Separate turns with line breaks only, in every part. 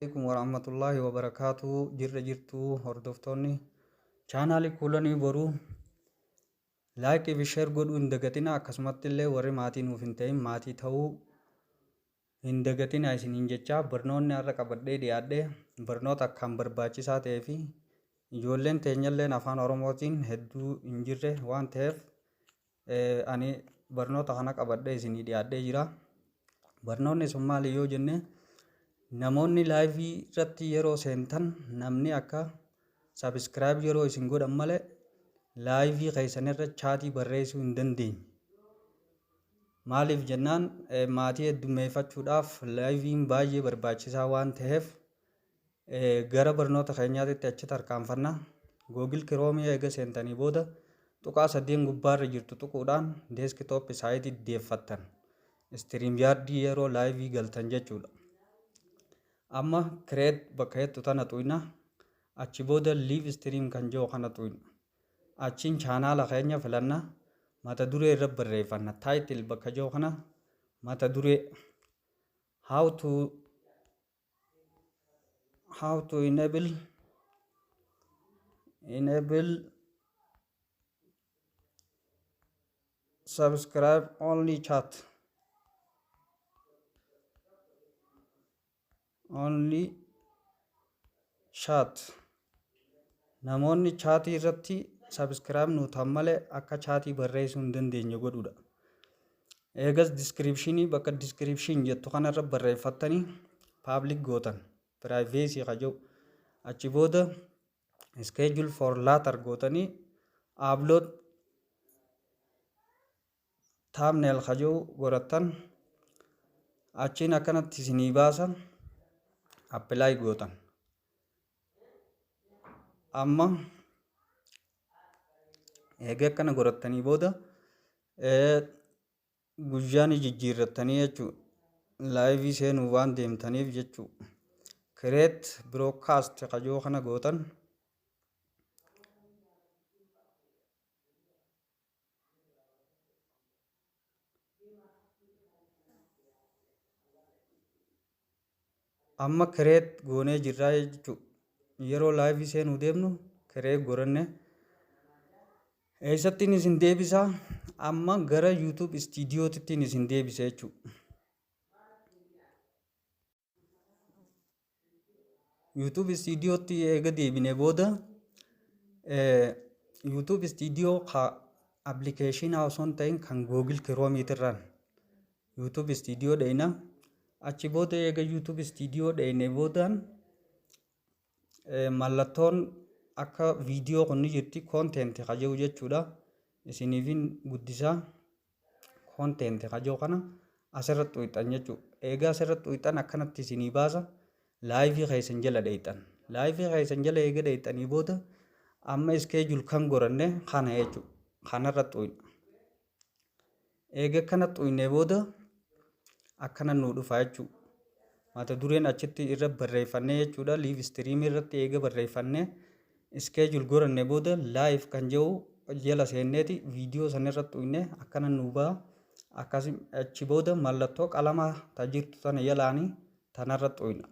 Assalamualaikum warahmatullahi wabarakatuh. Jirra jirtu hordoftoonni chaanaalii kuulanii boruu laayikii fi sheer godhuu hin dagatina. Akkasumatti illee warri maatii nuuf hin ta'in maatii ta'uu hin dagatina isiniin jecha barnoonni har'a qabadhee dhiyaadhee barnoota akkaan barbaachisaa ta'ee fi ijoolleen teenyalleen afaan Oromootiin hedduu hin jirre waan ta'eef ani barnoota kana qabadhee isinii dhiyaadhee jira. Barnoonni sun maali yoo jenne namoonni laayivii irratti yeroo seentan namni akka sabiskiraayib yeroo isin godhan malee laayivii keessanirra chaatii barreessuu hin dandeenye. Maaliif jennaan maatii heddummeeffachuudhaaf laayiviin baay'ee barbaachisaa waan ta'eef gara barnoota keenyaatti achi tarkaanfanna. Googil kiroomii eega seentanii booda tuqaa 3 gubbaarra jirtu tuquudhaan deeskitooppii saayitii deeffattan. Istiriim yaardii yeroo laayivii galtan jechuudha. Amma kireet bakka hedduu tana tuyna achi booda liiv istiriim kan jiru kana tuyna achiin chaanaala keenya filanna mata duree irra barreeffanna taayitil bakka jiru kana mata duree how to enable subscribe only chat namoonni chaatii irratti sabiskiraayib nu ta'an malee akka chaatii barreessuu hin dandeenye godhuudha. Eegas diskiripshinii bakka diskiripshin jettu kanarra barreeffattanii paablik gootan piraayiveesii ka jiru achi booda schedule for later gootanii upload thumbnail ka jiru godhattan achiin akkanatti isinii baasa apply gootan. Amma eega akkana godhattanii booda guyyaan jijjiirrattanii jechuudha. Laayivii seenuu waan deemtaniif jechuudha. Kireet biroodkaast ka jiru kana gootan. Amma kireet goonee jirraa jechuudha. Yeroo laayivii seenuu deemnu kireet goranne eessattiin isin deebisaa amma gara yuutuub istiidiyootiin isin deebisa jechuudha. yuutuub istiidiyootti eega deebine booda yuutuub istiidiyoo ka appilikeeshinaa osoo hin ta'in kan googil kiroomiitirraan yuutuub istiidiyoo dheeyna achi booda eega yuutuub istiidiyoo dheeyne boodaan mallattoon akka viidiyoo kunni jirti koonteenti ka jiru jechuudha. Isiniifin guddisaa koonteenti ka jiru kana asirratti uyxan jechuudha. Eegaa asirratti uyxan akkanatti isinii baasa laayivii keessan jala dheeyxan. Laayivii keessan jala eega dheeyxanii booda amma iskeejul kan goranne kana jechuudha. Kanarratti uyna. Eega kanatti uynee booda akkana nuu dhufa jechuudha. Mata dureen achitti irra barreeffannee jechuudha. Liiv istiriimii irratti eega barreeffannee iskeejul goranne booda laayif kan jiru jala seenneeti viidiyoo sanirratti uyne akkana nuu ba'a. Akkasii achi booda mallattoo qalamaa tajirtu tana jalaanii tanarratti uyna.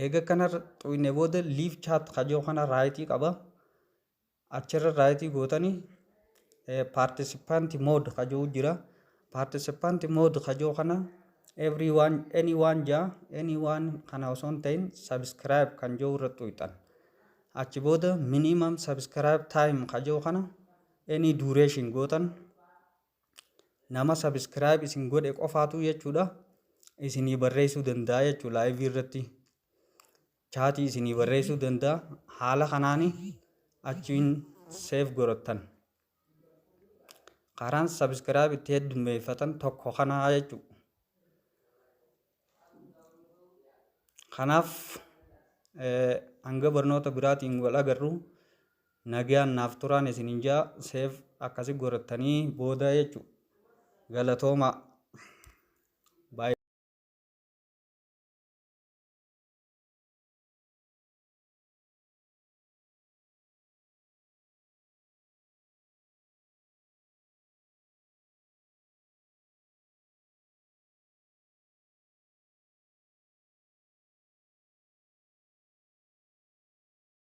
Eega kanarratti uyne booda liiv chaat ka jiru kana raayitii qaba. Achirra raayitii gootanii paartisipaanti mood ka jiru jira. Paartisipaanti mood ka jiru kana anyone kana osoo hin ta'in subscribe kan jiru irratti uyxan. Achi booda minimum subscribe time ka jiru kana any duration gootan. Nama subscribe isin godhe qofaatu jechuudha. Isinii barreessuu danda'a jechuudha laayivii irratti. Chaatii isinii barreessuu danda'a. Haala kanaani achiin seef godhattan. Karaan subscribe itti heddummeeffatan tokko kanaa jechuudha. Kanaaf hanga barnoota biraatiin wal agarru nagaan naaf turaan isiniin jaa seef akkasii godhattanii booda jechuudha. Galatooma.